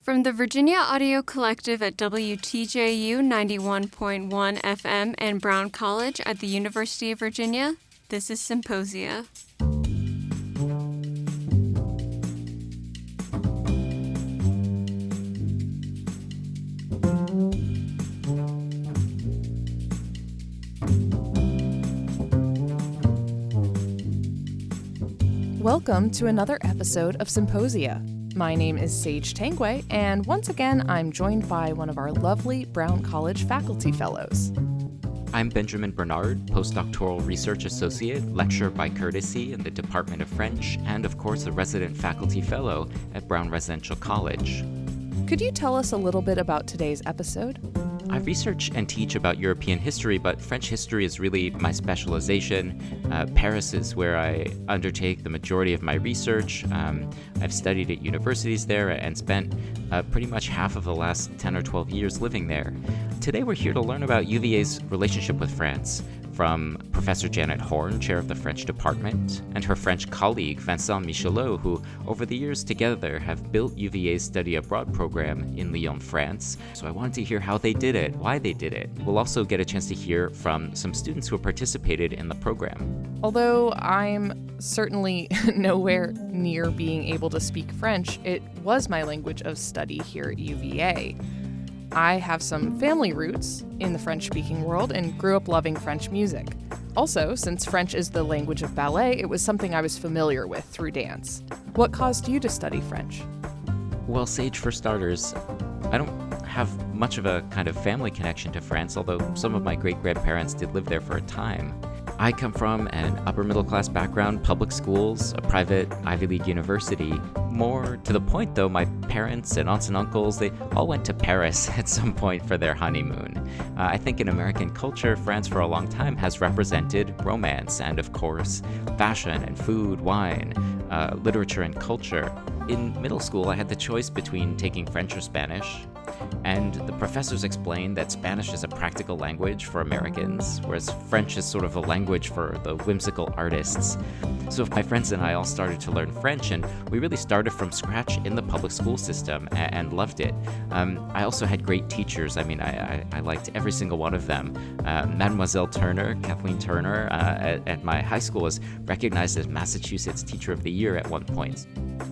From the Virginia Audio Collective at WTJU 91.1 FM and Brown College at the University of Virginia, this is Symposia. Welcome to another episode of Symposia. My name is Sage Tanguay, and once again, I'm joined by one of our lovely Brown College faculty fellows. I'm Benjamin Bernard, postdoctoral research associate, lecturer by courtesy in the Department of French, and of course a resident faculty fellow at Brown Residential College. Could you tell us a little bit about today's episode? I research and teach about European history, but French history is really my specialization. Paris is where I undertake the majority of my research. I've studied at universities there and spent pretty much half of the last 10 or 12 years living there. Today we're here to learn about UVA's relationship with France, from Professor Janet Horne, chair of the French department, and her French colleague Vincent Michelot, who over the years together have built UVA's study abroad program in Lyon, France. So I wanted to hear how they did it, why they did it. We'll also get a chance to hear from some students who have participated in the program. Although I'm certainly nowhere near being able to speak French, it was my language of study here at UVA. I have some family roots in the French-speaking world and grew up loving French music. Also, since French is the language of ballet, it was something I was familiar with through dance. What caused you to study French? Well, Sage, for starters, I don't have much of a kind of family connection to France, although some of my great-grandparents did live there for a time. I come from an upper-middle-class background, public schools, a private Ivy League university. More to the point, though, my parents and aunts and uncles, they all went to Paris at some point for their honeymoon. I think in American culture, France for a long time has represented romance and, of course, fashion and food, wine, literature and culture. In middle school, I had the choice between taking French or Spanish, and the professors explained that Spanish is a practical language for Americans, whereas French is sort of a language for the whimsical artists. So my friends and I all started to learn French, and we really started from scratch in the public school system and loved it. I also had great teachers. I mean, I liked every single one of them. Mademoiselle Turner, Kathleen Turner, at my high school was recognized as Massachusetts Teacher of the Year at one point.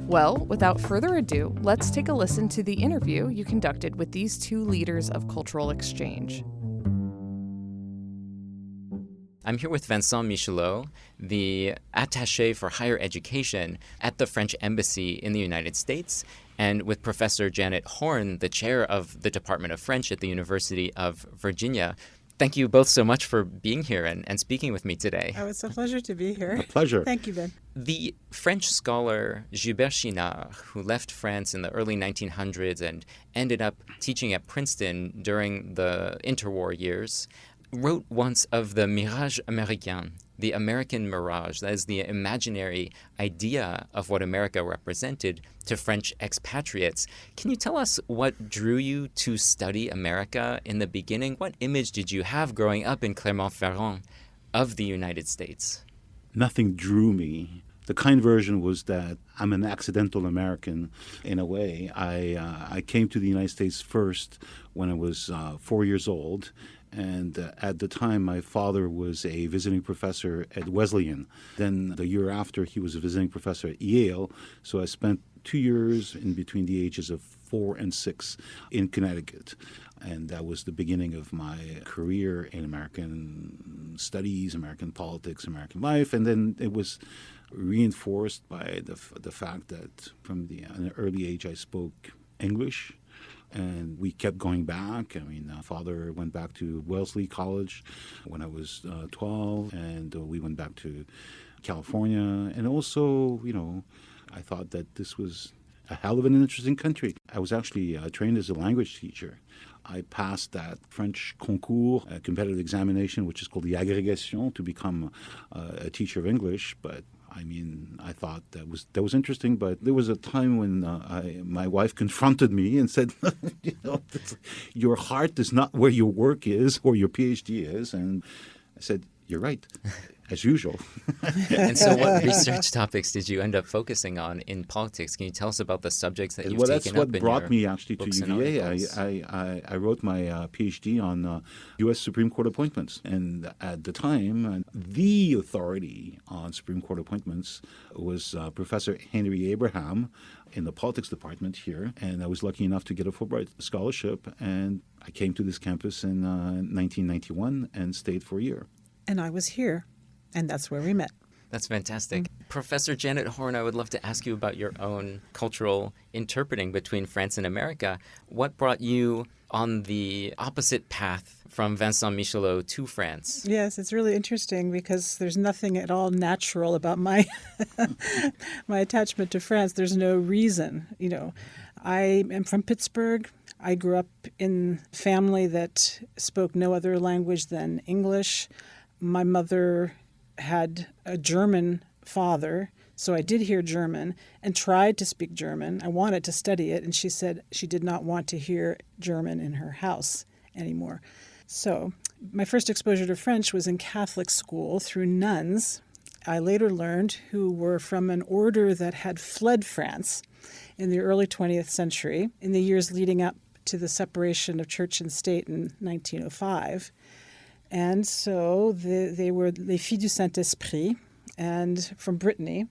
Well, without further ado, let's take a listen to the interview you conducted with these two leaders of cultural exchange. I'm here with Vincent Michelot, the Attaché for higher education at the French Embassy in the United States, and with Professor Janet Horne, the chair of the Department of French at the University of Virginia. Thank you both so much for being here and speaking with me today. Oh, it's a pleasure to be here. A pleasure. Thank you, Ben. The French scholar Gilbert Chinard, who left France in the early 1900s and ended up teaching at Princeton during the interwar years, wrote once of the mirage américain, the American mirage, that is the imaginary idea of what America represented to French expatriates. Can you tell us what drew you to study America in the beginning? What image did you have growing up in Clermont-Ferrand of the United States? Nothing drew me. The kind version was that I'm an accidental American in a way. I came to the United States first when I was 4 years old. And at the time, my father was a visiting professor at Wesleyan. Then the year after, he was a visiting professor at Yale. So I spent 2 years in between the ages of 4 and 6 in Connecticut. And that was the beginning of my career in American studies, American politics, American life. And then it was reinforced by the fact that from an early age I spoke English. And we kept going back. I mean, father went back to Wellesley College when I was 12, and we went back to California. And also, I thought that this was a hell of an interesting country. I was actually trained as a language teacher. I passed that French concours, a competitive examination, which is called the agrégation, to become a teacher of English. But I mean, I thought that was interesting, but there was a time when my wife confronted me and said, your heart is not where your work is or your PhD is. And I said, You're right, as usual. And so what research topics did you end up focusing on in politics? Can you tell us about the subjects that you've taken up in your Well, that's what brought me actually to books and UVA. articles? I wrote my PhD on U.S. Supreme Court appointments. And at the time, the authority on Supreme Court appointments was Professor Henry Abraham in the politics department here. And I was lucky enough to get a Fulbright scholarship. And I came to this campus in 1991 and stayed for a year. And I was here, and that's where we met. That's fantastic. Professor Janet Horne, I would love to ask you about your own cultural interpreting between France and America. What brought you on the opposite path from Vincent Michelot to France? Yes, it's really interesting because there's nothing at all natural about my my attachment to France. There's no reason. I am from Pittsburgh. I grew up in a family that spoke no other language than English. My mother had a German father, so I did hear German and tried to speak German. I wanted to study it, and she said she did not want to hear German in her house anymore. So my first exposure to French was in Catholic school through nuns. I later learned who were from an order that had fled France in the early 20th century, in the years leading up to the separation of church and state in 1905. And so they were les Filles du Saint-Esprit, and from Brittany.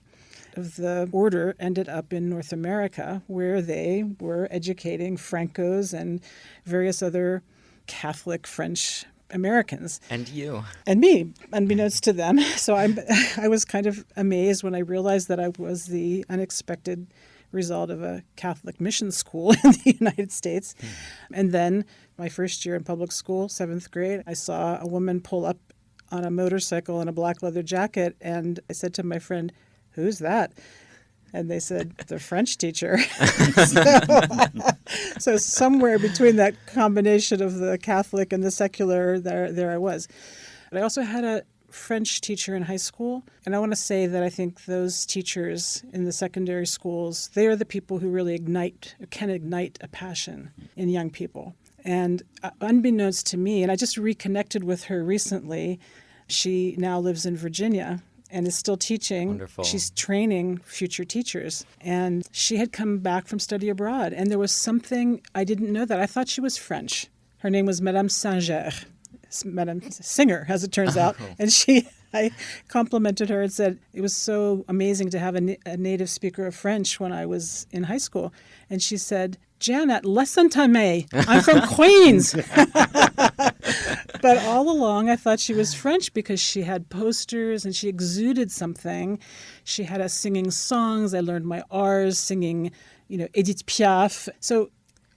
The order ended up in North America, where they were educating Francos and various other Catholic French Americans. And you. And me, unbeknownst to them. So I was kind of amazed when I realized that I was the unexpected result of a Catholic mission school in the United States. And then my first year in public school, 7th grade, I saw a woman pull up on a motorcycle in a black leather jacket, and I said to my friend, "Who's that?" And they said, "The French teacher." So somewhere between that combination of the Catholic and the secular, there I was. But I also had a French teacher in high school, and I want to say that I think those teachers in the secondary schools, they are the people who really can ignite a passion in young people. And unbeknownst to me, and I just reconnected with her recently, she now lives in Virginia and is still teaching. Wonderful. She's training future teachers. And she had come back from study abroad, and there was something, I didn't know that. I thought she was French. Her name was Madame Singer, Madame Singer, as it turns out. Cool. And I complimented her and said it was so amazing to have a native speaker of French when I was in high school. And she said, "Janet, listen to me. I'm from Queens." But all along, I thought she was French because she had posters and she exuded something. She had us singing songs. I learned my R's, singing, Edith Piaf. So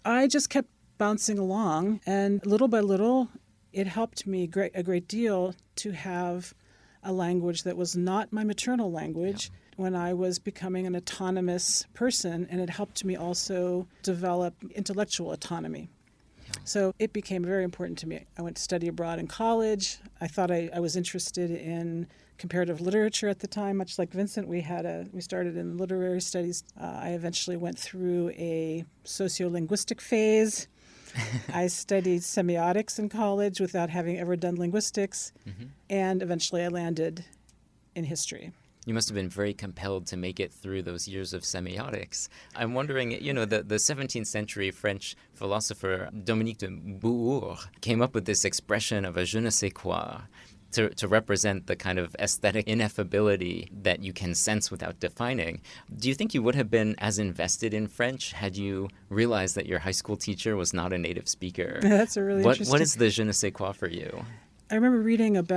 I just kept bouncing along, and little by little, it helped me a great deal to have a language that was not my maternal language when I was becoming an autonomous person, and it helped me also develop intellectual autonomy. So it became very important to me. I went to study abroad in college. I thought I was interested in comparative literature at the time, much like Vincent. We started in literary studies. I eventually went through a sociolinguistic phase. I studied semiotics in college without having ever done linguistics, and eventually I landed in history. You must have been very compelled to make it through those years of semiotics. I'm wondering, the 17th century French philosopher Dominique de Bouhours came up with this expression of a je ne sais quoi to represent the kind of aesthetic ineffability that you can sense without defining. Do you think you would have been as invested in French had you realized that your high school teacher was not a native speaker? That's a really interesting... What is the je ne sais quoi for you? I remember reading it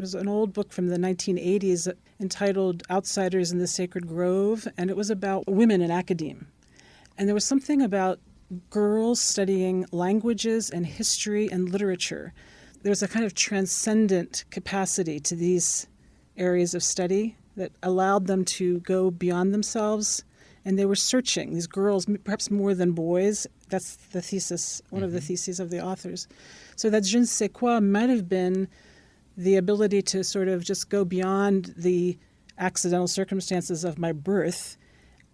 was an old book from the 1980s entitled Outsiders in the Sacred Grove, and it was about women in academe. And there was something about girls studying languages and history and literature. There was a kind of transcendent capacity to these areas of study that allowed them to go beyond themselves. And they were searching, these girls, perhaps more than boys. That's the thesis, one of the theses of the authors. So that je ne sais quoi might have been the ability to sort of just go beyond the accidental circumstances of my birth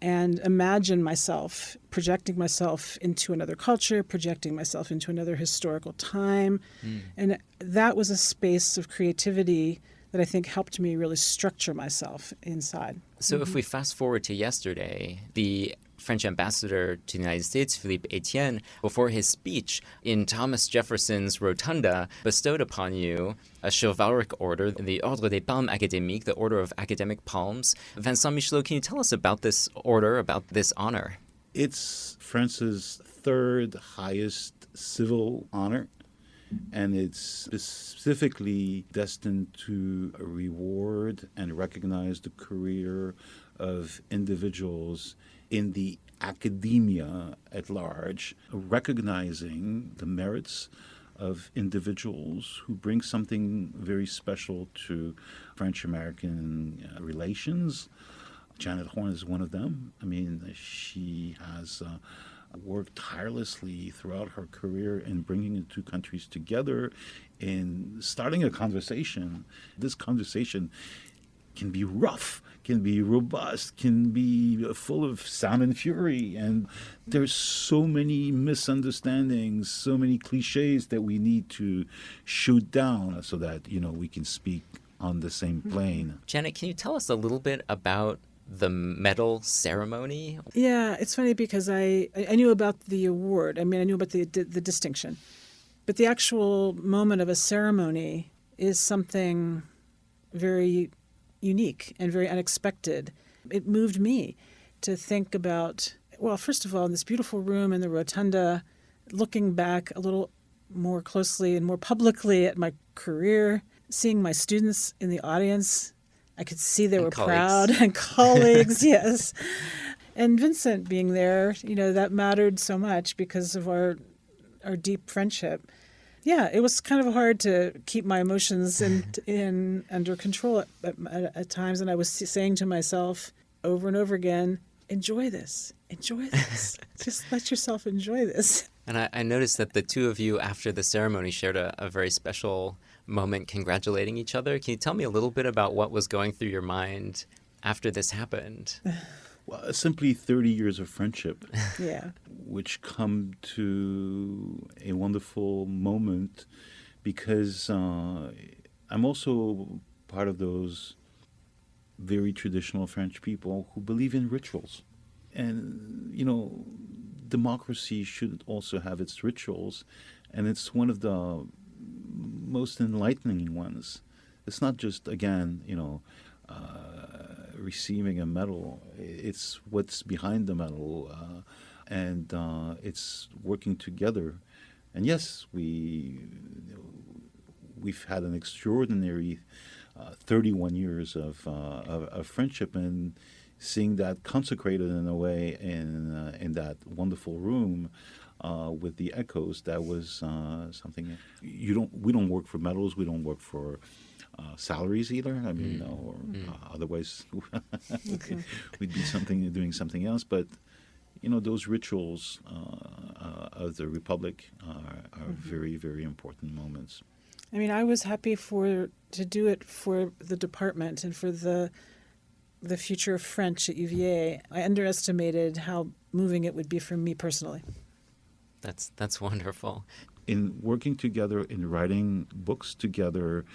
and imagine myself, projecting myself into another culture, projecting myself into another historical time. And that was a space of creativity that I think helped me really structure myself inside. So if we fast forward to yesterday, the French ambassador to the United States, Philippe Etienne, before his speech in Thomas Jefferson's rotunda, bestowed upon you a chivalric order, the Ordre des Palmes Académiques, the Order of Academic Palms. Vincent Michelot, can you tell us about this order, about this honor? It's France's third highest civil honor, and it's specifically destined to reward and recognize the career of individuals in the academia at large, recognizing the merits of individuals who bring something very special to French-American relations. Janet Horne is one of them. I mean, she has worked tirelessly throughout her career in bringing the two countries together, in starting a conversation. This conversation can be rough, can be robust, can be full of sound and fury. And there's so many misunderstandings, so many cliches that we need to shoot down so that, we can speak on the same plane. Janet, can you tell us a little bit about the medal ceremony? Yeah, it's funny because I knew about the award. I mean, I knew about the distinction. But the actual moment of a ceremony is something very unique and very unexpected. It moved me to think about, well, first of all, in this beautiful room in the rotunda, looking back a little more closely and more publicly at my career, seeing my students in the audience. I could see they were proud, and colleagues, yes. And Vincent being there, that mattered so much because of our deep friendship. Yeah, it was kind of hard to keep my emotions in under control at times, and I was saying to myself over and over again, enjoy this, just let yourself enjoy this. And I noticed that the two of you, after the ceremony, shared a very special moment congratulating each other. Can you tell me a little bit about what was going through your mind after this happened? Well, simply 30 years of friendship, yeah, which come to a wonderful moment because I'm also part of those very traditional French people who believe in rituals. And, democracy should also have its rituals, and it's one of the most enlightening ones. It's not just, again, receiving a medal. It's what's behind the medal, and it's working together. And yes, we've had an extraordinary 31 years of friendship, and seeing that consecrated in a way in that wonderful room with the echoes, that was something. We don't work for medals. We don't work for salaries either. I mean, otherwise we'd be doing something else. But those rituals of the Republic are very, very important moments. I mean, I was happy to do it for the department and for the future of French at UVA. I underestimated how moving it would be for me personally. That's wonderful. In working together, in writing books together,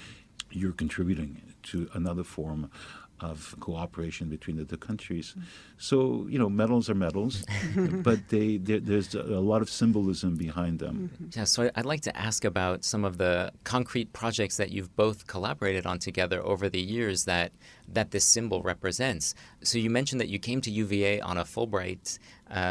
you're contributing to another form of cooperation between the two countries. So, medals are medals, but there's a lot of symbolism behind them. Yeah, so I'd like to ask about some of the concrete projects that you've both collaborated on together over the years that this symbol represents. So you mentioned that you came to UVA on a Fulbright,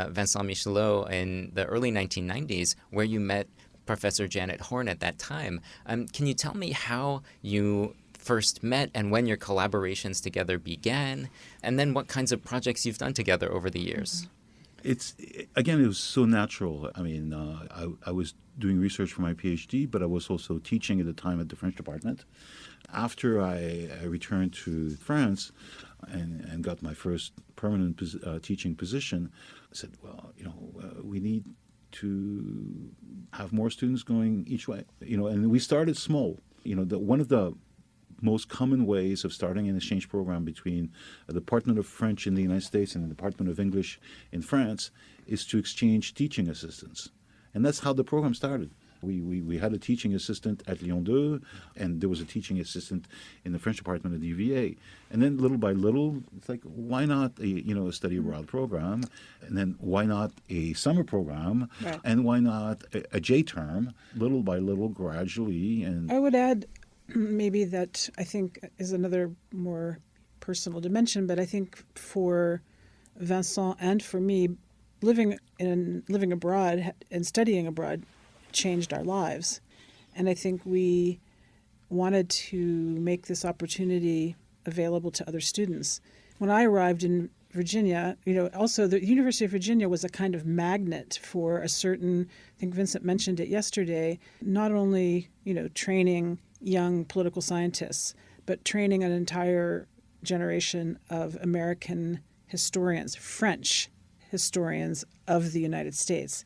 Vincent Michelot, in the early 1990s, where you met Professor Janet Horne at that time. Can you tell me how you first met and when your collaborations together began, and then what kinds of projects you've done together over the years? It was so natural. I mean, I was doing research for my PhD, but I was also teaching at the time at the French department. After I returned to France and got my first permanent teaching position, I said, well, we need to have more students going each way. And we started small. One of the most common ways of starting an exchange program between a Department of French in the United States and the Department of English in France is to exchange teaching assistants. And that's how the program started. We had a teaching assistant at Lyon 2, and there was a teaching assistant in the French department at the UVA. And then little by little, it's like, why not a study abroad program? And then why not a summer program? Right. And why not a J term? Little by little, gradually. And I would add maybe that I think is another more personal dimension, but I think for Vincent and for me, living abroad and studying abroad changed our lives. And I think we wanted to make this opportunity available to other students. When I arrived in Virginia, also the University of Virginia was a kind of magnet for a certain, I think Vincent mentioned it yesterday, not only, training young political scientists, but training an entire generation of American historians, French historians of the United States.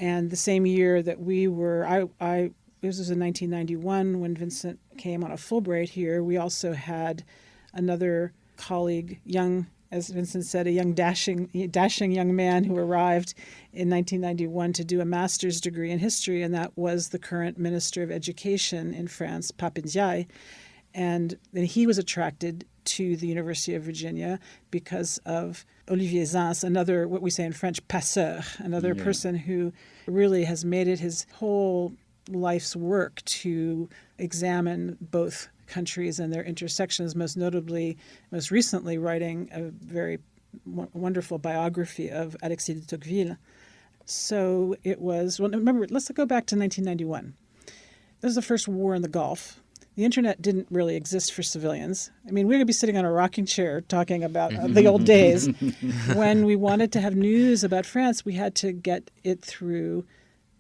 And the same year that we were, this was in 1991 when Vincent came on a Fulbright here, we also had another colleague, young, as Vincent said, a young dashing young man who arrived in 1991 to do a master's degree in history, and that was the current Minister of Education in France, Papendiaï. And then he was attracted to the University of Virginia because of Olivier Zans, another, what we say in French, passeur, another person who really has made it his whole life's work to examine both countries and their intersections, most recently writing a very wonderful biography of Alexis de Tocqueville. So it was, remember, let's go back to 1991. This was the first war in the Gulf. The internet didn't really exist for civilians. I mean, we're going to be sitting on a rocking chair talking about the old days. When we wanted to have news about France, we had to get it through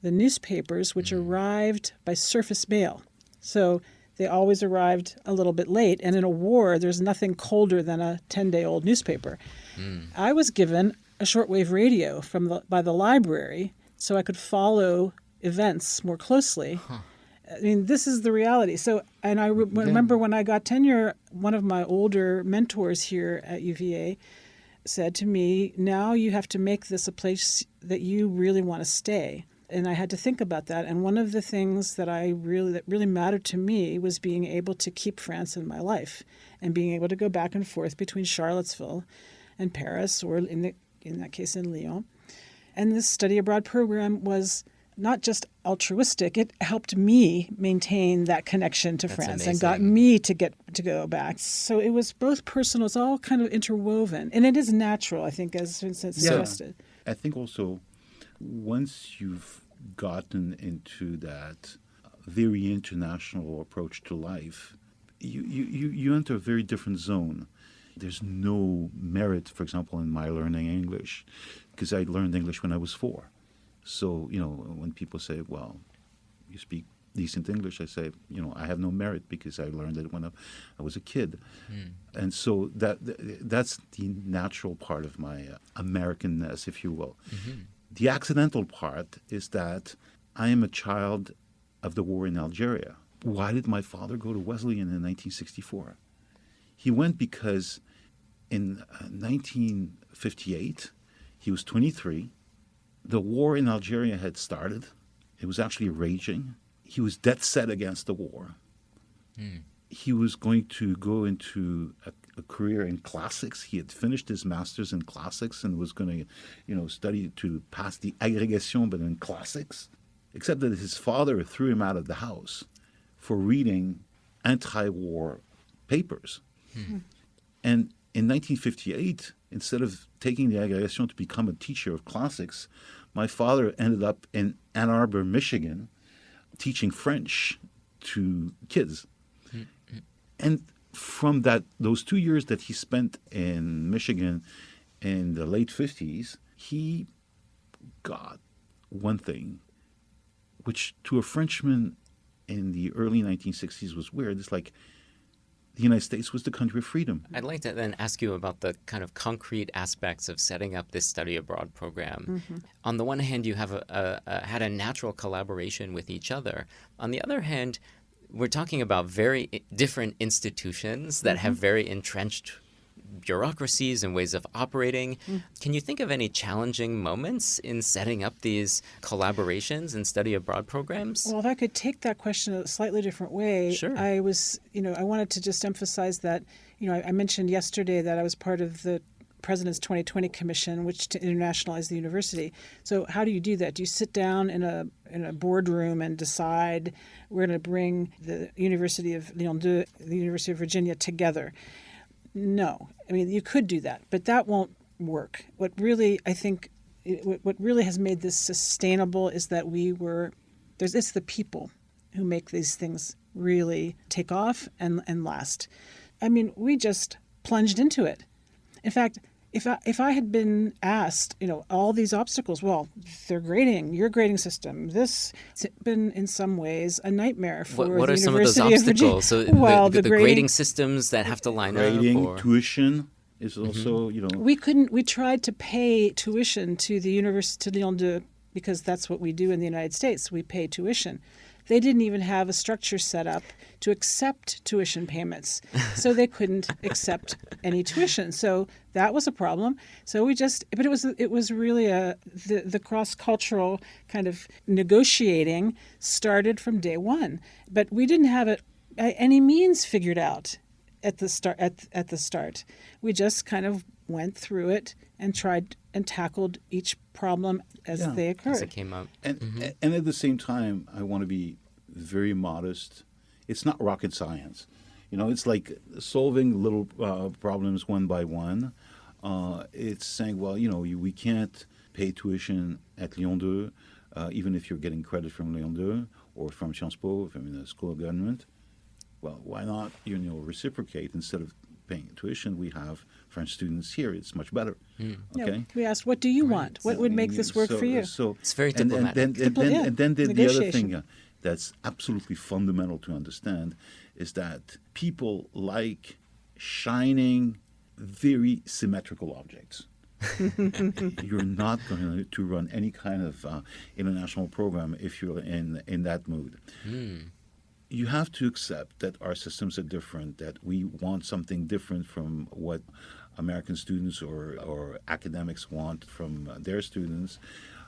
the newspapers, which arrived by surface mail. So they always arrived a little bit late. And in a war, there's nothing colder than a 10-day-old newspaper. I was given a shortwave radio by the library so I could follow events more closely. I mean, this is the reality. So, and I remember when I got tenure, one of my older mentors here at UVA said to me, now you have to make this a place that you really want to stay. And I had to think about that. And one of the things that really mattered to me was being able to keep France in my life and being able to go back and forth between Charlottesville and Paris, or in that case in Lyon. And this study abroad program was not just altruistic, it helped me maintain that connection to France. Amazing. And got me to go back. So it was both personal, it's all kind of interwoven. And it is natural, I think, as Vincent suggested. I think also once you've gotten into that very international approach to life, you enter a very different zone. There's no merit, for example, in my learning English, because I learned English when I was 4. So, when people say, well, you speak decent English, I say, I have no merit because I learned it when I was a kid. And so that's the natural part of my Americanness, if you will. The accidental part is that I am a child of the war in Algeria. Why did my father go to Wesleyan in 1964? He went because in 1958, he was 23. The war in Algeria had started. It was actually raging. He was dead set against the war. He was going to go into a career in classics. He had finished his master's in classics and was going to, study to pass the agrégation, but in classics. Except that his father threw him out of the house for reading anti-war papers. And in 1958, instead of taking the agrégation to become a teacher of classics, my father ended up in Ann Arbor, Michigan, teaching French to kids. And from those 2 years that he spent in Michigan in the late 50s, he got one thing, which to a Frenchman in the early 1960s was weird. It's like the United States was the country of freedom. I'd like to then ask you about the kind of concrete aspects of setting up this study abroad program. On the one hand, you have had a natural collaboration with each other. On the other hand, we're talking about very different institutions that have very entrenched bureaucracies and ways of operating. Can you think of any challenging moments in setting up these collaborations and study abroad programs? Well, if I could take that question a slightly different way, Sure. I wanted to just emphasize that, I mentioned yesterday that I was part of the President's 2020 Commission, which to internationalize the university. So how do you do that? Do you sit down in a boardroom and decide we're going to bring the University of Lyon 2, the University of Virginia together? No. I mean, you could do that, but that won't work. What really has made this sustainable is that it's the people who make these things really take off and last. I mean, we just plunged into it. In fact, if I had been asked, all these obstacles, well, their grading, your grading system, this has been in some ways a nightmare for What the are some of those University of Virginia. obstacles? So Well, the grading systems that have to line Grading, up? Or... tuition is also, We tried to pay tuition to the University de Lyon 2 because that's what we do in the United States. We pay tuition. They didn't even have a structure set up to accept tuition payments, so they couldn't accept any tuition. So that was a problem. So but it was really the cross-cultural kind of negotiating started from day one. But we didn't have it by any means figured out at the start. We just kind of went through it and tried and tackled each problem as they occurred. As it came up. And at the same time, I want to be very modest. It's not rocket science. It's like solving little problems one by one. It's saying, well, we can't pay tuition at Lyon 2, even if you're getting credit from Lyon 2 or from Sciences Po, from the School of Government. Well, why not, reciprocate? Instead of paying tuition, we have French students here. It's much better. Okay. Yeah, we asked, what do you want? What would make this work for you? So It's very diplomatic. And then the other Negotiation. thing that's absolutely fundamental to understand is that people like shining, very symmetrical objects. You're not going to run any kind of international program if you're in that mood. You have to accept that our systems are different, that we want something different from what American students or academics want from their students.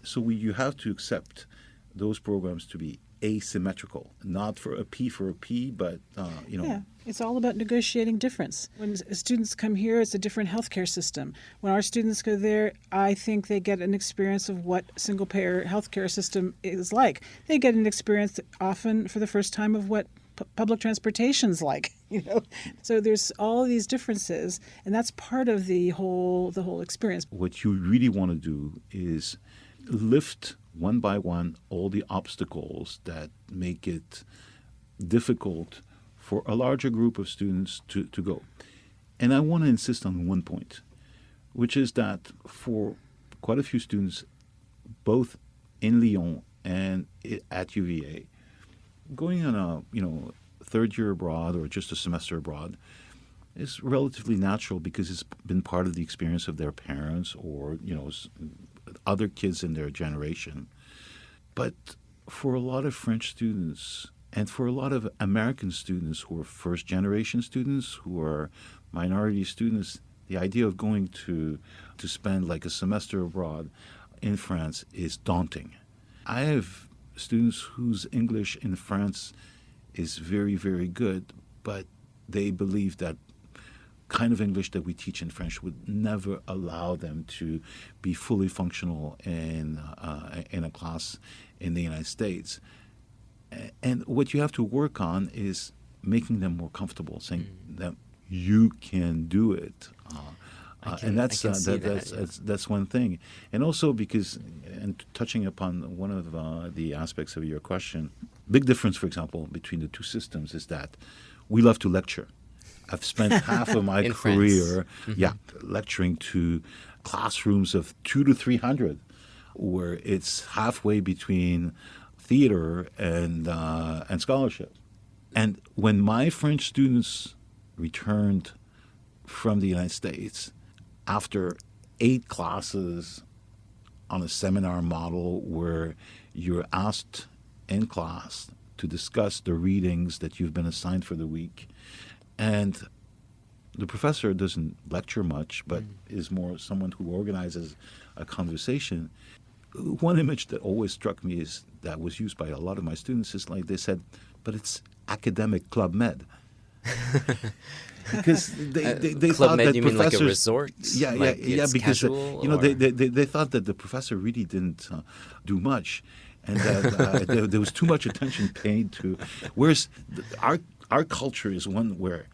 So you have to accept those programs to be asymmetrical, not for a P, but, Yeah, it's all about negotiating difference. When students come here, it's a different healthcare system. When our students go there, I think they get an experience of what single-payer healthcare system is like. They get an experience often for the first time of what public transportation's like. So there's all of these differences, and that's part of the whole experience. What you really want to do is lift one by one all the obstacles that make it difficult for a larger group of students to go. And I want to insist on one point, which is that for quite a few students, both in Lyon and at UVA, going on a third year abroad or just a semester abroad is relatively natural because it's been part of the experience of their parents or, other kids in their generation. But for a lot of French students and for a lot of American students who are first-generation students, who are minority students, the idea of going to spend like a semester abroad in France is daunting. I have students whose English in France is very, very good, but they believe that kind of English that we teach in French would never allow them to be fully functional in a class in the United States. And what you have to work on is making them more comfortable, saying that you can do it. And that's one thing. And also because, and touching upon one of the aspects of your question, big difference, for example, between the two systems is that we love to lecture. I've spent half of my career, lecturing to classrooms of 200 to 300, where it's halfway between theater and scholarship. And when my French students returned from the United States after 8 classes on a seminar model where you're asked in class to discuss the readings that you've been assigned for the week. And the professor doesn't lecture much, but is more someone who organizes a conversation. One image that always struck me is that was used by a lot of my students is like they said, but it's academic Club Med. Because they Club thought Med, that you mean like a professors- resort? Yeah, Like it's because casual, you know or- they thought that the professor really didn't do much, and that there was too much attention paid to. Whereas our culture is one where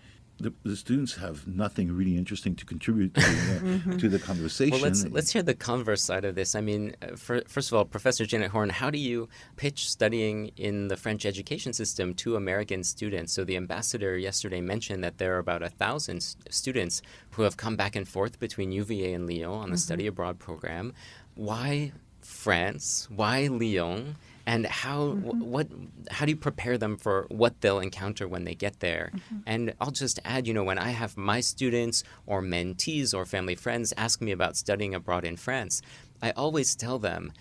the students have nothing really interesting to contribute to the conversation. Well, let's hear the converse side of this. I mean, first of all, Professor Janet Horne, how do you pitch studying in the French education system to American students? So the ambassador yesterday mentioned that there are about 1,000 students who have come back and forth between UVA and Lyon on the study abroad program. Why France? Why Lyon? And how do you prepare them for what they'll encounter when they get there? And I'll just add, when I have my students or mentees or family friends ask me about studying abroad in France, I always tell them,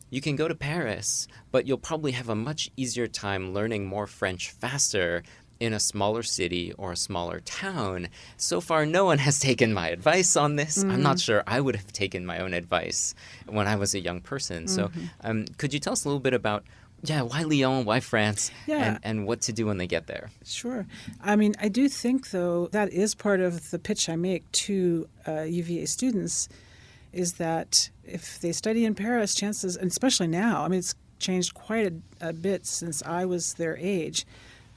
you can go to Paris, but you'll probably have a much easier time learning more French faster in a smaller city or a smaller town. So far, no one has taken my advice on this. I'm not sure I would have taken my own advice when I was a young person. So could you tell us a little bit about, why Lyon, why France, and what to do when they get there? Sure. I mean, I do think, though, that is part of the pitch I make to UVA students, is that if they study in Paris, chances, and especially now, I mean, it's changed quite a bit since I was their age,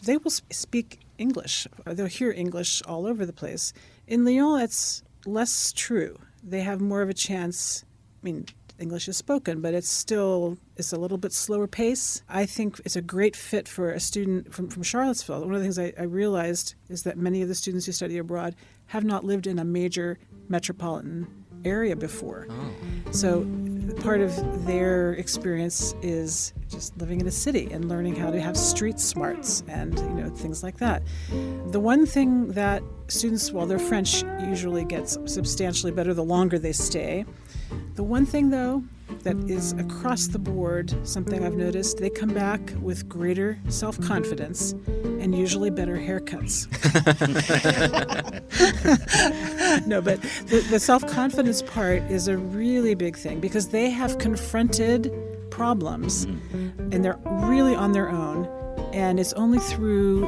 they will speak English. They'll hear English all over the place. In Lyon, it's less true. They have more of a chance. I mean, English is spoken, but it's a little bit slower pace. I think it's a great fit for a student from Charlottesville. One of the things I realized is that many of the students who study abroad have not lived in a major metropolitan area before. So part of their experience is just living in a city and learning how to have street smarts and things like that. The one thing that students, while they're French, usually gets substantially better the longer they stay. The one thing, though, that is across the board, something I've noticed, they come back with greater self-confidence and usually better haircuts. No, but the self-confidence part is a really big thing because they have confronted problems and they're really on their own. And it's only through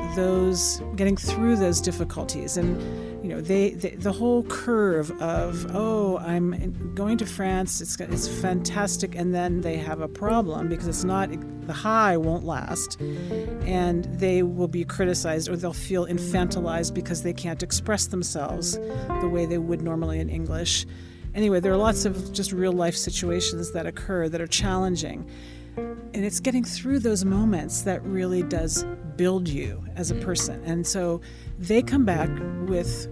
getting through those difficulties and the whole curve of, I'm going to France, it's fantastic, and then they have a problem because the high won't last, and they will be criticized or they'll feel infantilized because they can't express themselves the way they would normally in English. Anyway, there are lots of just real life situations that occur that are challenging. And it's getting through those moments that really does build you as a person. And so they come back with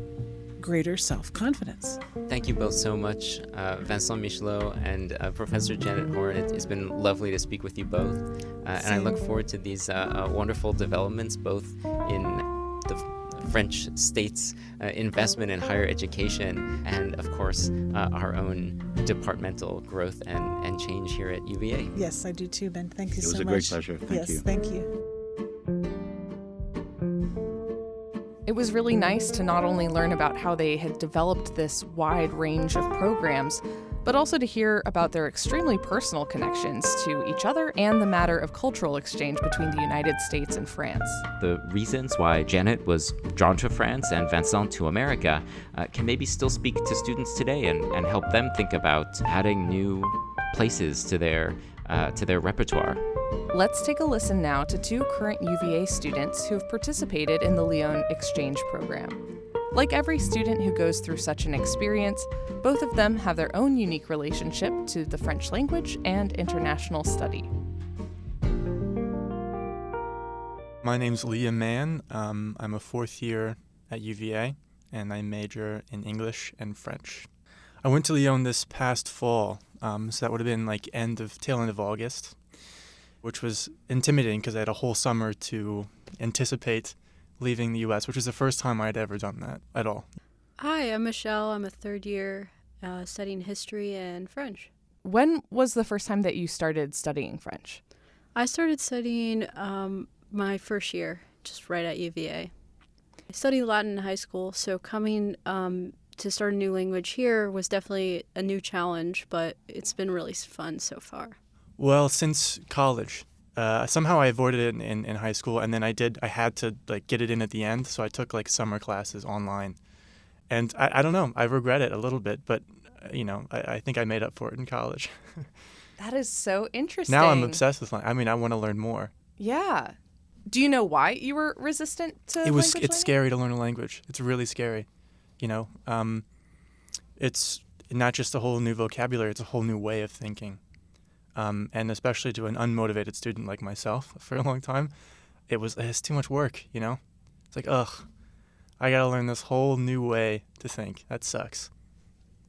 greater self-confidence. Thank you both so much, Vincent Michelot and Professor Janet Horne. It's been lovely to speak with you both. And I look forward to these wonderful developments, both in the French state's investment in higher education and, of course, our own departmental growth and change here at UVA. Yes, I do too, Ben. Thank you so much. It was a great pleasure. Thank you. Yes, thank you. It was really nice to not only learn about how they had developed this wide range of programs, but also to hear about their extremely personal connections to each other and the matter of cultural exchange between the United States and France. The reasons why Janet was drawn to France and Vincent to America can maybe still speak to students today and help them think about adding new places to their repertoire. Let's take a listen now to two current UVA students who have participated in the Lyon exchange program. Like every student who goes through such an experience, both of them have their own unique relationship to the French language and international study. My name's Mann. I'm a fourth year at UVA, and I major in English and French. I went to Lyon this past fall, so that would have been like tail end of August, which was intimidating because I had a whole summer to anticipate leaving the U.S., which was the first time I had ever done that at all. Hi, I'm Michelle. I'm a third year studying history and French. When was the first time that you started studying French? I started studying My first year, just right at UVA. I studied Latin in high school, so coming to start a new language here was definitely a new challenge, but it's been really fun so far. Well, since college, somehow I avoided it in high school, and then I had to like get it in at the end, so I took like summer classes online. And I don't know, I regret it a little bit, but I think I made up for it in college. That is so interesting. Now I'm obsessed with I want to learn more. Yeah. Do you know why you were resistant to language learning? It's scary to learn a language. It's really scary. It's not just a whole new vocabulary, it's a whole new way of thinking. And especially to an unmotivated student like myself for a long time, it's too much work, It's like, ugh, I gotta learn this whole new way to think. That sucks.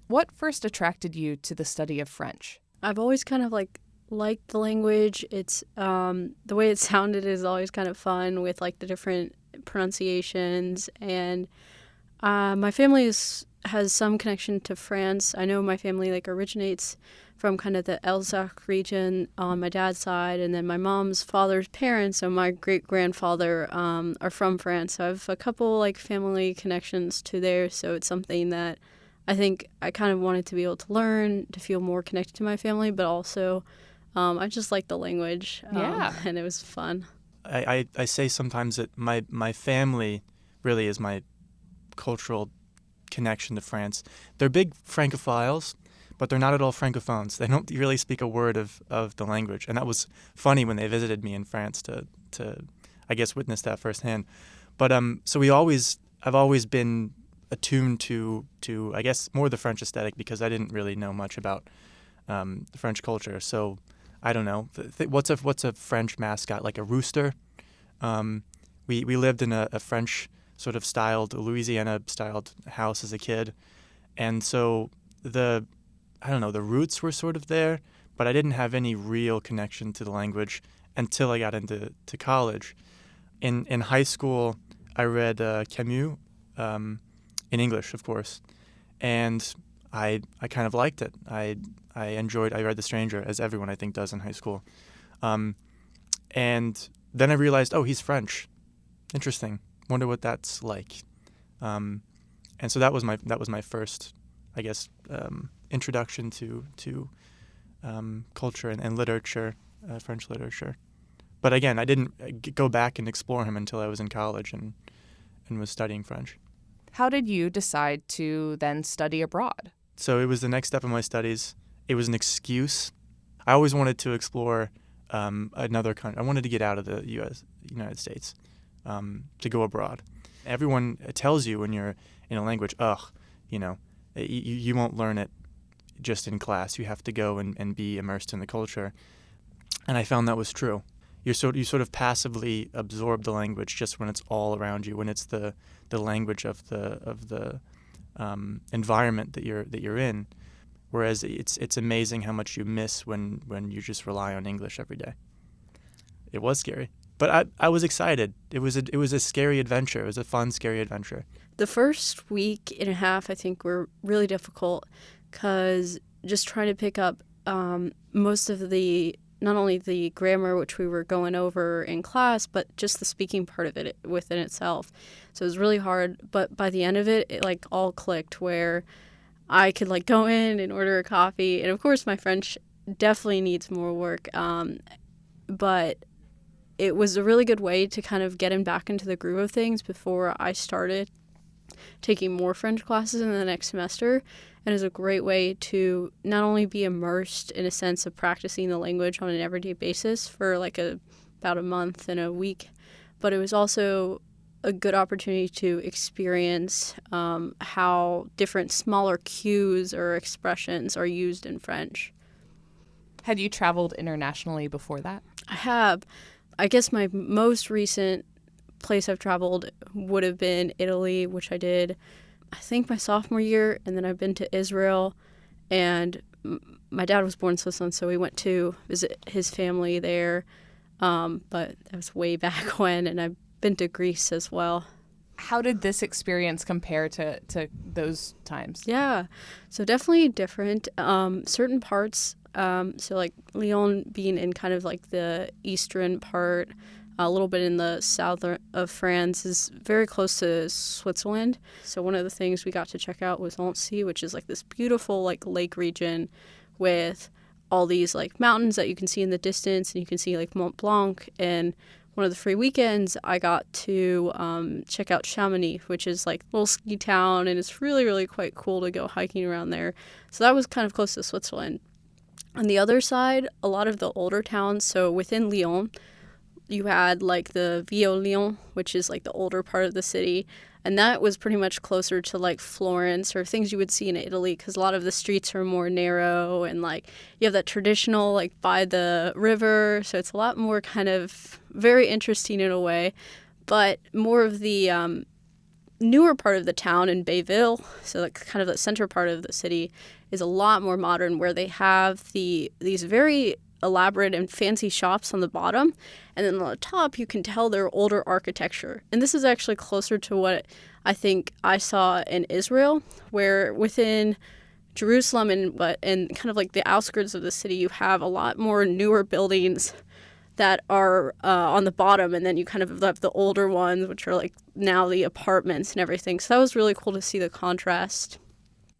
What first attracted you to the study of French? I've always kind of liked the language. It's the way it sounded is always kind of fun with like the different pronunciations, and my family has some connection to France. I know my family originates from kind of the Alsace region on my dad's side, and then my mom's father's parents, so my great-grandfather, are from France. So I have a couple family connections to there, so it's something that I think I kind of wanted to be able to learn, to feel more connected to my family, but also I just like the language, and it was fun. I say sometimes that my family really is my cultural connection to France. They're big Francophiles, but they're not at all Francophones. They don't really speak a word of the language. And that was funny when they visited me in France to I guess, witness that firsthand. But so I've always been attuned to I guess, more the French aesthetic because I didn't really know much about the French culture. So I don't know. What's a French mascot? Like a rooster? We lived in a French sort of Louisiana-styled house as a kid. And so the roots were sort of there, but I didn't have any real connection to the language until I got into college. In high school, I read Camus, in English, of course, and I kind of liked it. I read The Stranger, as everyone I think does in high school. And then I realized, oh, he's French. Interesting. Wonder what that's like. And so that was my first, I guess, introduction to culture and literature, French literature. But again, I didn't go back and explore him until I was in college and was studying French. How did you decide to then study abroad? So it was the next step in my studies. It was an excuse. I always wanted to explore another country. I wanted to get out of the United States, to go abroad. Everyone tells you when you're in a language, you won't learn it just in class. You have to go and be immersed in the culture. And I found that was true. You sort of passively absorb the language just when it's all around you, when it's the language of the environment that you're in. Whereas it's amazing how much you miss when you just rely on English every day. It was scary, but I was excited. It was a scary adventure. It was a fun, scary adventure. The first week and a half, I think, were really difficult because just trying to pick up most of not only the grammar, which we were going over in class, but just the speaking part of it within itself. So it was really hard, but by the end of it, it all clicked where I could go in and order a coffee. And of course, my French definitely needs more work, but it was a really good way to kind of get him back into the groove of things before I started taking more French classes in the next semester. And is a great way to not only be immersed in a sense of practicing the language on an everyday basis for about a month and a week, but it was also a good opportunity to experience how different smaller cues or expressions are used in French. Had you traveled internationally before that? I have. I guess my most recent place I've traveled would have been Italy, which I did I think my sophomore year, and then I've been to Israel, and my dad was born in Switzerland, so we went to visit his family there, but that was way back when, and I've been to Greece as well. How did this experience compare to those times? Yeah, so definitely different. Certain parts, so Lyon being in kind of the eastern part, a little bit in the south of France, is very close to Switzerland. So one of the things we got to check out was Horne, which is like this beautiful like lake region with all these like mountains that you can see in the distance, and you can see like Mont Blanc. And one of the free weekends, I got to check out Chamonix, which is like a little ski town, and it's really, really quite cool to go hiking around there. So that was kind of close to Switzerland. On the other side, a lot of the older towns, so within Lyon, you had like the Vieux-Lyon, which is like the older part of the city. And that was pretty much closer to like Florence or things you would see in Italy, because a lot of the streets are more narrow, and like you have that traditional like by the river. So it's a lot more kind of very interesting in a way. But more of the newer part of the town in Bayville, so like kind of the center part of the city, is a lot more modern, where they have these very elaborate and fancy shops on the bottom, and then on the top you can tell they're older architecture. And this is actually closer to what I think I saw in Israel, where within Jerusalem and kind of like the outskirts of the city, you have a lot more newer buildings that are on the bottom, and then you kind of have the older ones, which are like now the apartments and everything. So that was really cool to see the contrast.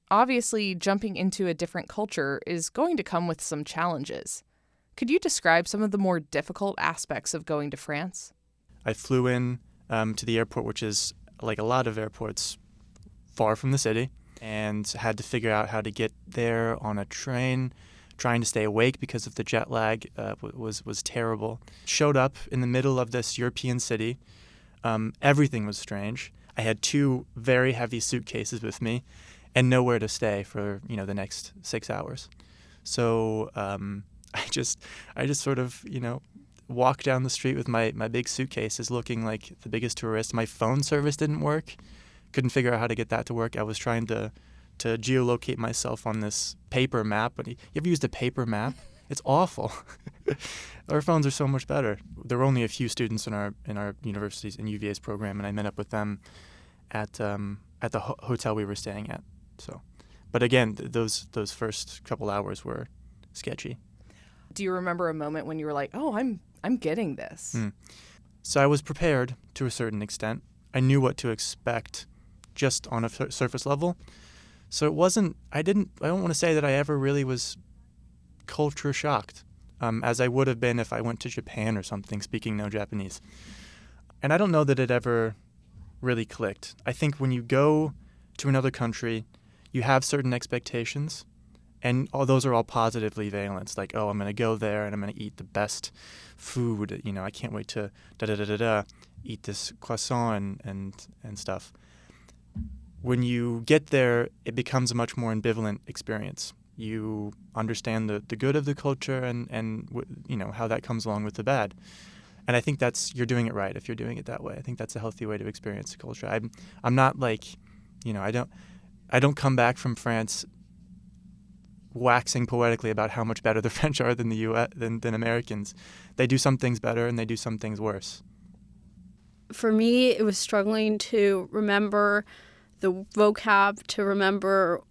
Obviously, jumping into a different culture is going to come with some challenges. Could you describe some of the more difficult aspects of going to France? I flew in to the airport, which is like a lot of airports far from the city, and had to figure out how to get there on a train. Trying to stay awake because of the jet lag was terrible. Showed up in the middle of this European city. Everything was strange. I had 2 very heavy suitcases with me and nowhere to stay for, the next 6 hours. So I just sort of, walked down the street with my big suitcases looking like the biggest tourist. My phone service didn't work. Couldn't figure out how to get that to work. I was trying to geolocate myself on this paper map. But you ever used a paper map? It's awful. Our phones are so much better. There were only a few students in our university's, in UVA's program, and I met up with them at the hotel we were staying at. So, but again, those first couple hours were sketchy. Do you remember a moment when you were like, "Oh, I'm getting this"? So I was prepared to a certain extent. I knew what to expect, just on a surface level. So it wasn't. I don't want to say that I ever really was culture shocked, as I would have been if I went to Japan or something, speaking no Japanese. And I don't know that it ever really clicked. I think when you go to another country, you have certain expectations, and all those are all positively valence. Like, oh, I'm going to go there and I'm going to eat the best food. I can't wait to eat this croissant and stuff. When you get there, it becomes a much more ambivalent experience. You understand the good of the culture and how that comes along with the bad. And I think you're doing it right if you're doing it that way. I think that's a healthy way to experience the culture. I'm not like, I don't come back from France waxing poetically about how much better the French are than the U.S. than Americans. They do some things better and they do some things worse. For me, it was struggling to remember the vocab, to remember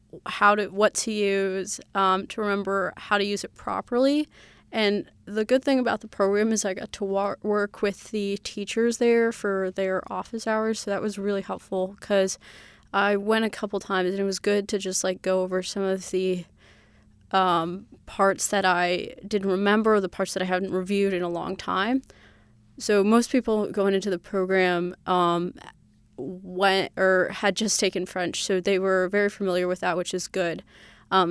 what to use, to remember how to use it properly. And the good thing about the program is I got to work with the teachers there for their office hours, so that was really helpful because I went a couple times and it was good to just like go over some of the parts that I didn't remember, the parts that I hadn't reviewed in a long time. So most people going into the program went or had just taken French, so they were very familiar with that, which is good.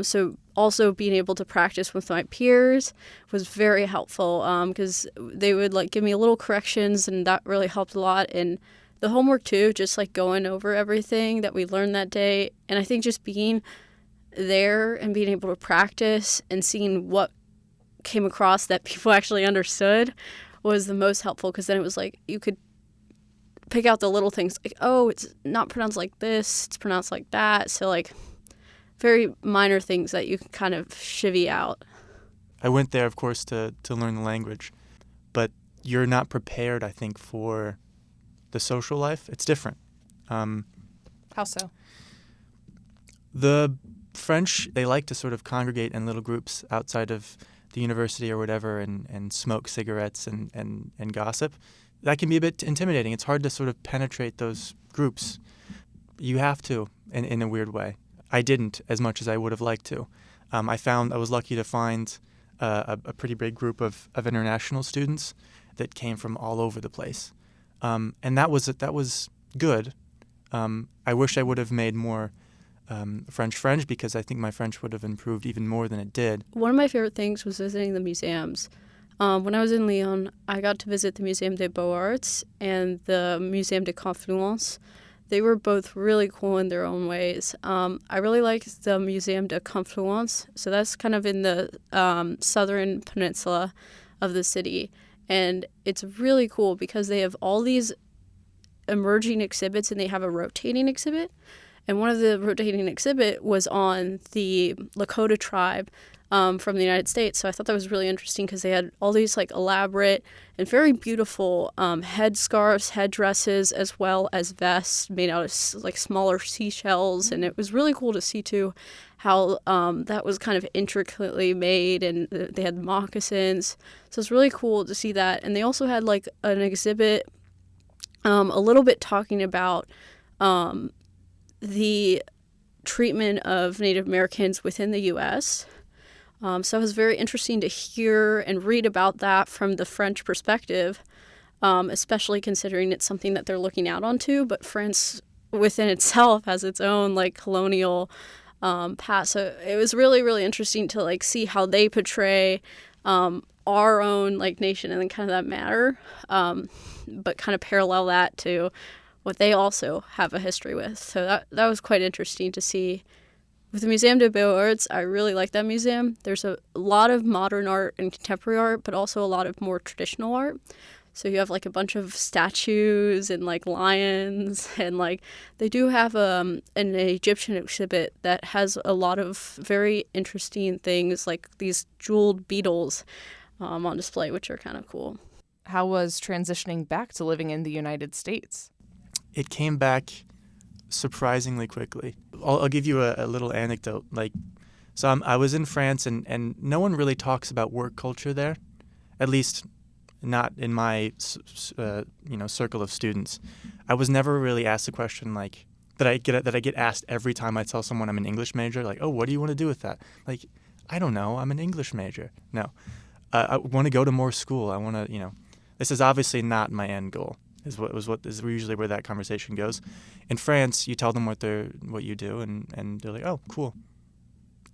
So also being able to practice with my peers was very helpful because they would like give me little corrections, and that really helped a lot. And the homework too, just like going over everything that we learned that day. And I think just being there and being able to practice and seeing what came across that people actually understood was the most helpful, because then it was like you could pick out the little things like, oh, it's not pronounced like this, it's pronounced like that. So like very minor things that you can kind of chivvy out. I went there, of course, to learn the language, but you're not prepared, I think, for the social life. It's different. How so? The French, they like to sort of congregate in little groups outside of the university or whatever and smoke cigarettes and gossip. that can be a bit intimidating. It's hard to sort of penetrate those groups. You have to, in a weird way. I didn't as much as I would have liked to. I was lucky to find a pretty big group of international students that came from all over the place, and that was good. I wish I would have made more French because I think my French would have improved even more than it did. One of my favorite things was visiting the museums. When I was in Lyon, I got to visit the Muséum des Beaux-Arts and the Muséum de Confluence. They were both really cool in their own ways. I really liked the Muséum de Confluence. So that's kind of in the southern peninsula of the city. And it's really cool because they have all these emerging exhibits and they have a rotating exhibit. And one of the rotating exhibit was on the Lakota tribe from the United States. So I thought that was really interesting because they had all these like elaborate and very beautiful headscarves, headdresses, as well as vests made out of like smaller seashells. And it was really cool to see too how that was kind of intricately made, and they had moccasins. So it's really cool to see that. And they also had like an exhibit a little bit talking about the treatment of Native Americans within the U.S. So it was very interesting to hear and read about that from the French perspective, especially considering it's something that they're looking out onto. But France within itself has its own like colonial past. So it was really, really interesting to like see how they portray our own like nation and then kind of that matter, but kind of parallel that to what they also have a history with. So that was quite interesting to see. With the Muséum des Beaux-Arts, I really like that museum. There's a lot of modern art and contemporary art, but also a lot of more traditional art. So you have like a bunch of statues and like lions, and like they do have an Egyptian exhibit that has a lot of very interesting things, like these jeweled beetles on display, which are kind of cool. How was transitioning back to living in the United States? It came back surprisingly quickly. I'll give you a little anecdote. I was in France, and no one really talks about work culture there, at least not in my circle of students. I was never really asked a question like that I get asked every time I tell someone I'm an English major. Like, oh, what do you want to do with that? Like, I don't know. I'm an English major. No, I want to go to more school. I want to, this is obviously not my end goal. Is usually where that conversation goes. In France, you tell them what you do, and they're like, oh, cool.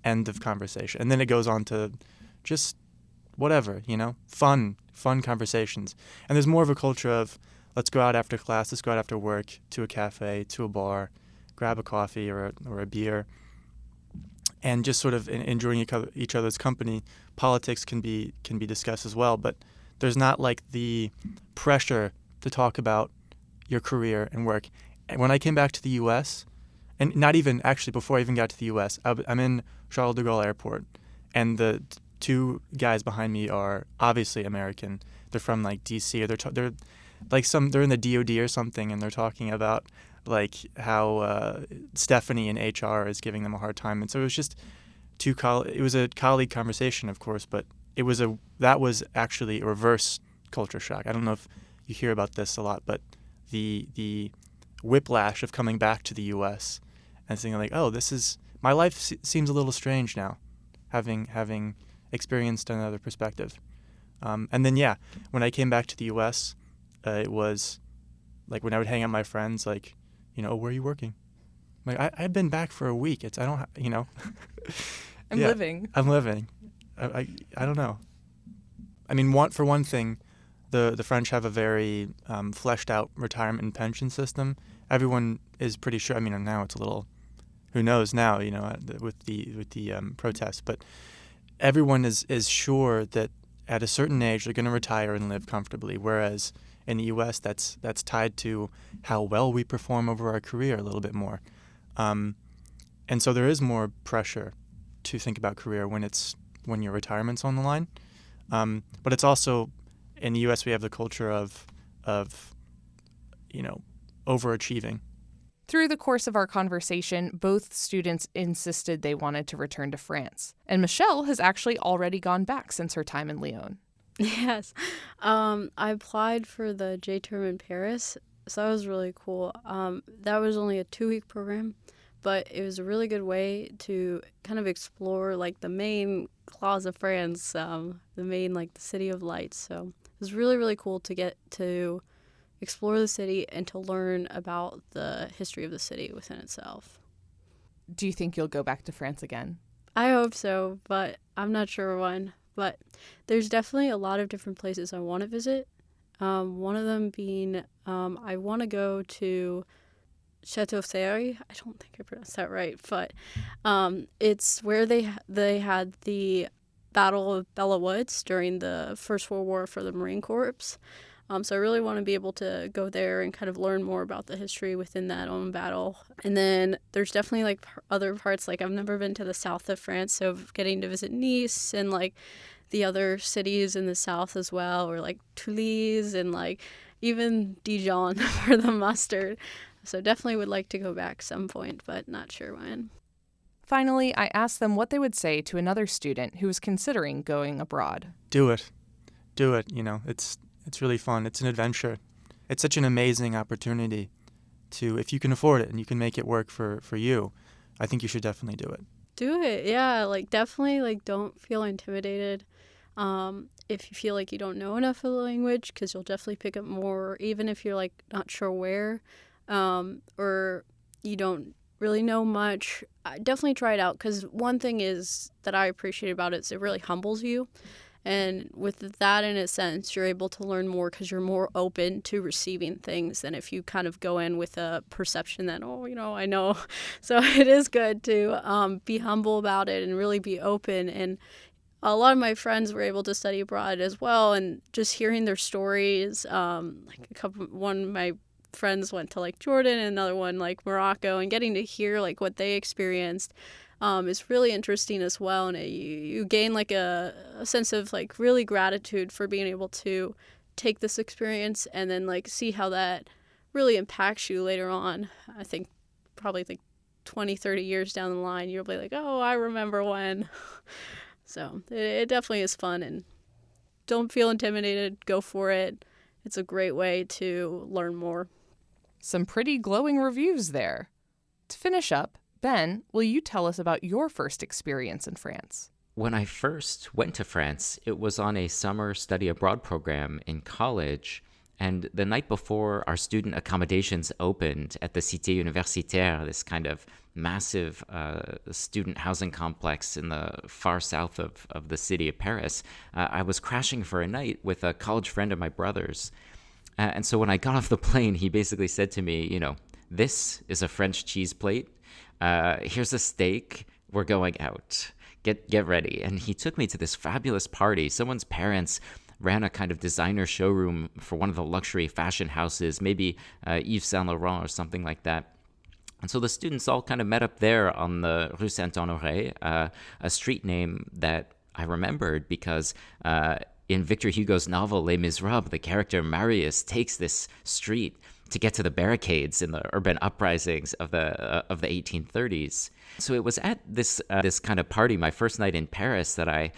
End of conversation. And then it goes on to just whatever, fun conversations. And there's more of a culture of let's go out after class, let's go out after work to a cafe, to a bar, grab a coffee or a beer, and just sort of enjoying each other's company. Politics can be discussed as well, but there's not like the pressure to talk about your career and work. And when I came back to the U.S., and not even actually before I even got to the U.S., I'm in Charles de Gaulle Airport, and the two guys behind me are obviously American. They're from like D.C. or they're in the DOD or something, and they're talking about like how Stephanie in HR is giving them a hard time. And so it was just it was a colleague conversation, of course, but that was actually a reverse culture shock. I don't know if you hear about this a lot, but the whiplash of coming back to the U.S. and thinking like, oh, my life seems a little strange now, having experienced another perspective. And then, when I came back to the U.S., it was like when I would hang out with my friends, like, oh, where are you working? Like, I've been back for a week. I'm living. I'm living. I don't know. I mean, for one thing, the French have a very fleshed out retirement and pension system. Everyone is pretty sure. I mean, now it's a little, who knows now, with the protests, but everyone is sure that at a certain age they're going to retire and live comfortably. Whereas in the U.S., that's tied to how well we perform over our career a little bit more, and so there is more pressure to think about career when your retirement's on the line. But it's also, in the U.S., we have the culture of overachieving. Through the course of our conversation, both students insisted they wanted to return to France. And Michelle has actually already gone back since her time in Lyon. Yes. I applied for the J term in Paris, so that was really cool. That was only a 2-week program, but it was a really good way to kind of explore like the main claws of France, the main like the City of Lights. So it was really, really cool to get to explore the city and to learn about the history of the city within itself. Do you think you'll go back to France again? I hope so, but I'm not sure when. But there's definitely a lot of different places I want to visit. One of them being I want to go to Chateau Thierry. I don't think I pronounced that right, but it's where they had the Battle of Bella Woods during the First World War for the Marine Corps. So I really want to be able to go there and kind of learn more about the history within that own battle. And then there's definitely like other parts, like I've never been to the south of France, so getting to visit Nice and like the other cities in the south as well, or like Toulouse and like even Dijon for the mustard. So definitely would like to go back some point, but not sure when. Finally, I asked them what they would say to another student who was considering going abroad. Do it. Do it. It's really fun. It's an adventure. It's such an amazing opportunity to, if you can afford it and you can make it work for you, I think you should definitely do it. Do it. Yeah, like definitely like don't feel intimidated. If you feel like you don't know enough of the language, because you'll definitely pick up more, even if you're like not sure where, or you don't really know much. Definitely try it out, because one thing is that I appreciate about it is it really humbles you. And with that, in a sense, you're able to learn more because you're more open to receiving things than if you kind of go in with a perception that, I know. So it is good to be humble about it and really be open. And a lot of my friends were able to study abroad as well, and just hearing their stories, one of my friends went to like Jordan and another one like Morocco, and getting to hear like what they experienced is really interesting as well. And you gain like a sense of like really gratitude for being able to take this experience and then like see how that really impacts you later on. I think probably like 20, 30 years down the line, you'll be like, oh, I remember when. So it definitely is fun, and don't feel intimidated. Go for it. It's a great way to learn more. Some pretty glowing reviews there. To finish up, Ben, will you tell us about your first experience in France? When I first went to France, it was on a summer study abroad program in college. And the night before our student accommodations opened at the Cité Universitaire, this kind of massive student housing complex in the far south of the city of Paris, I was crashing for a night with a college friend of my brother's. And so when I got off the plane, he basically said to me, this is a French cheese plate. Here's a steak. We're going out. Get ready. And he took me to this fabulous party. Someone's parents ran a kind of designer showroom for one of the luxury fashion houses, maybe Yves Saint Laurent or something like that. And so the students all kind of met up there on the Rue Saint-Honoré, a street name that I remembered because in Victor Hugo's novel Les Miserables, the character Marius takes this street to get to the barricades in the urban uprisings of the 1830s. So it was at this kind of party, my first night in Paris, that I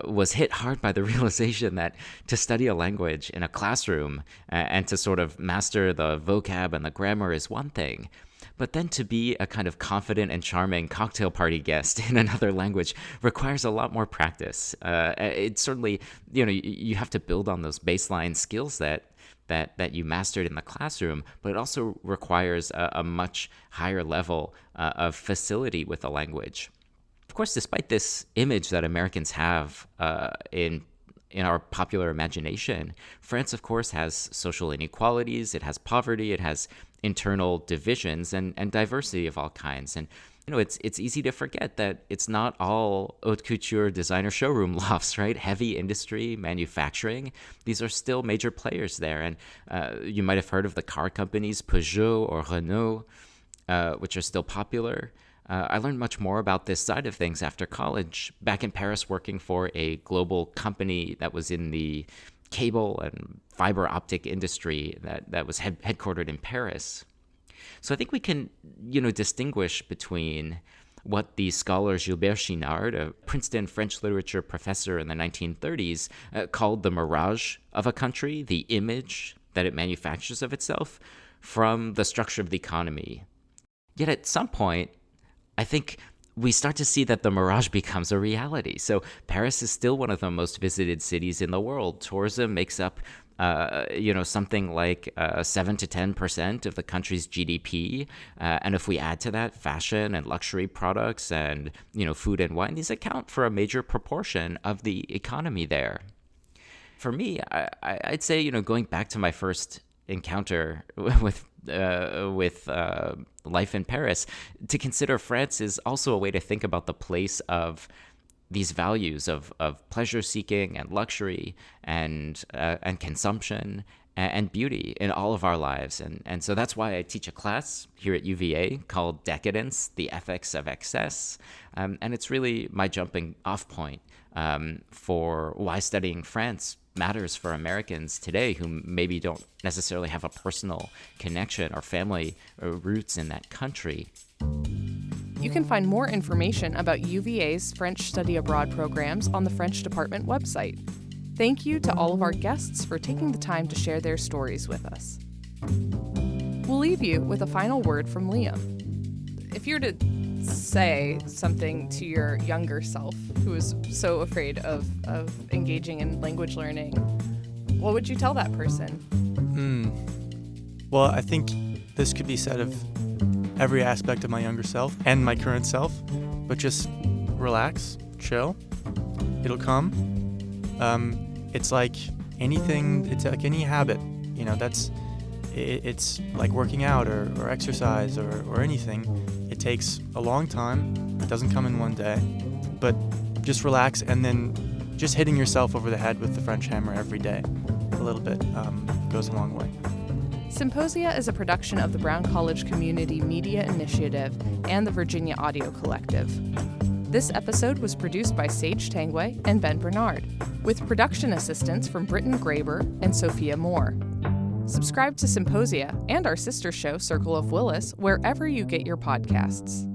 was hit hard by the realization that to study a language in a classroom and to sort of master the vocab and the grammar is one thing, but then to be a kind of confident and charming cocktail party guest in another language requires a lot more practice. It certainly, you have to build on those baseline skills that you mastered in the classroom, but it also requires a much higher level of facility with the language. Of course, despite this image that Americans have in our popular imagination, France, of course, has social inequalities, it has poverty, it has internal divisions and diversity of all kinds. And it's easy to forget that it's not all haute couture designer showroom lofts, right? Heavy industry, manufacturing, these are still major players there. And you might have heard of the car companies Peugeot or Renault, which are still popular. I learned much more about this side of things after college, back in Paris working for a global company that was in the cable and fiber optic industry that was headquartered in Paris. So I think we can, distinguish between what the scholar Gilbert Chinard, a Princeton French literature professor in the 1930s, called the mirage of a country, the image that it manufactures of itself from the structure of the economy. Yet at some point, I think we start to see that the mirage becomes a reality. So Paris is still one of the most visited cities in the world. Tourism makes up something like 7 to 10% of the country's GDP. And if we add to that fashion and luxury products and, food and wine, these account for a major proportion of the economy there. For me, I'd say, going back to my first encounter with life in Paris, to consider France is also a way to think about the place of these values of pleasure seeking and luxury and consumption and beauty in all of our lives. And so that's why I teach a class here at UVA called Decadence, the Ethics of Excess. And it's really my jumping off point for why studying France matters for Americans today who maybe don't necessarily have a personal connection or family or roots in that country. You can find more information about UVA's French Study Abroad programs on the French Department website. Thank you to all of our guests for taking the time to share their stories with us. We'll leave you with a final word from Liam. If you were to say something to your younger self who is so afraid of engaging in language learning, what would you tell that person? Well, I think this could be said of every aspect of my younger self and my current self, but just relax, chill. It'll come. It's like anything, it's like any habit, it's like working out or exercise or anything. It takes a long time. It doesn't come in one day, but just relax and then just hitting yourself over the head with the French hammer every day a little bit goes a long way. Symposia is a production of the Brown College Community Media Initiative and the Virginia Audio Collective. This episode was produced by Sage Tanguay and Ben Bernard, with production assistance from Briton Graber and Sophia Moore. Subscribe to Symposia and our sister show, Circle of Willis, wherever you get your podcasts.